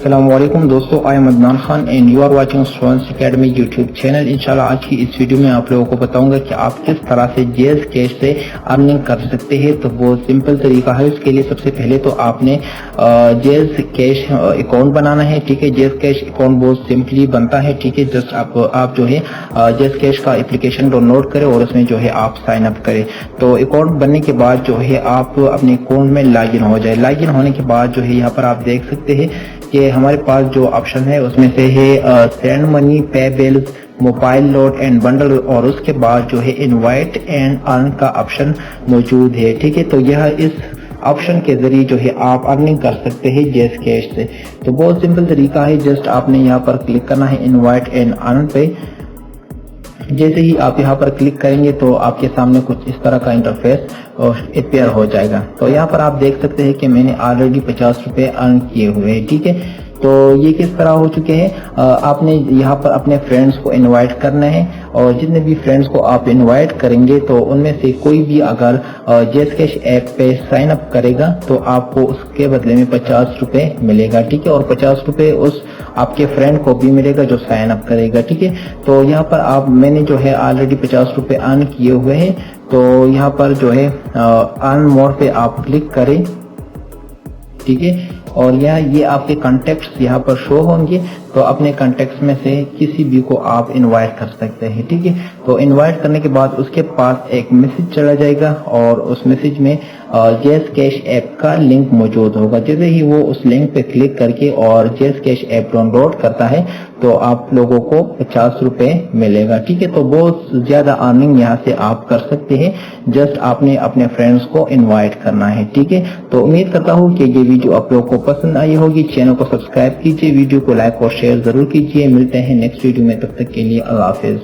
अस्सलामुअलैकुम दोस्तों, I am Adnan Khan and you are watching students academy YouTube channel. इंशाल्लाह आज की इस वीडियो में आप लोगों को बताऊंगा कि आप किस तरह से जैज़ कैश से अर्निंग कर सकते हैं। तो बहुत सिंपल तरीका है। इसके लिए सबसे पहले तो आपने जैज़ कैश अकाउंट बनाना है। ठीक है, जैज़ कैश अकाउंट बहुत सिंपली बनता है। ठीक है, जस्ट आप जो है जैज़ कैश का एप्लीकेशन डाउनलोड करें और उसमें जो है आप साइन अप करें। तो अकाउंट बनने के बाद जो है आप अपने अकाउंट में लॉग इन हो जाए। लॉग इन होने के बाद जो है यहाँ पर आप देख सकते हैं कि हमारे पास जो ऑप्शन है उसमें से है सेंड मनी, पे bills, mobile load and bundle और उसके बाद जो है इनवाइट एंड अर्न का ऑप्शन मौजूद है। ठीक है, तो यह इस ऑप्शन के जरिए जो है आप अर्निंग कर सकते हैं जैज़ कैश से। तो बहुत सिंपल तरीका है, जस्ट आपने यहाँ पर क्लिक करना है इनवाइट एंड अर्न पे। जैसे ही आप यहाँ पर क्लिक करेंगे तो आपके सामने कुछ इस तरह का इंटरफेस अपीयर हो जाएगा। तो यहाँ पर आप देख सकते हैं कि मैंने ऑलरेडी 50 रुपए अर्न किए हुए हैं। ठीक है, तो ये किस तरह हो चुके हैं, आपने यहाँ पर अपने फ्रेंड्स को इनवाइट करना है और जितने भी फ्रेंड्स को आप इनवाइट करेंगे तो उनमें से कोई भी अगर जैज़ कैश ऐप पे साइन अप करेगा तो आपको उसके बदले में 50 रुपए मिलेगा। ठीक है, और 50 रुपए उस आपके फ्रेंड को भी मिलेगा जो साइन अप करेगा। ठीक है, तो यहाँ पर मैंने जो है ऑलरेडी 50 रुपए अर्न किए हुए हैं। तो यहाँ पर जो है अर्न मोर पे आप क्लिक करें। ठीक है, और ये आपके कॉन्टेक्ट्स यहाँ पर शो होंगे। तो अपने कॉन्टेक्ट्स में से किसी भी को आप इनवाइट कर सकते हैं। ठीक है, तो इनवाइट करने के बाद उसके पास एक मैसेज चला जाएगा और उस मैसेज में जैज़ कैश ऐप का लिंक मौजूद होगा। जैसे ही वो उस लिंक पे क्लिक करके और जैज़ कैश ऐप डाउनलोड करता है तो आप लोगों को 50 रुपए मिलेगा। ठीक है, तो बहुत ज्यादा अर्निंग यहाँ से आप कर सकते हैं। जस्ट आपने अपने फ्रेंड्स को इनवाइट करना है। ठीक है, तो उम्मीद करता हूँ कि ये वीडियो आप लोगों को पसंद आई होगी। चैनल को सब्सक्राइब कीजिए, वीडियो को लाइक और शेयर जरूर कीजिए। मिलते हैं नेक्स्ट वीडियो में, तब तक के लिए अल्लाह हाफिज।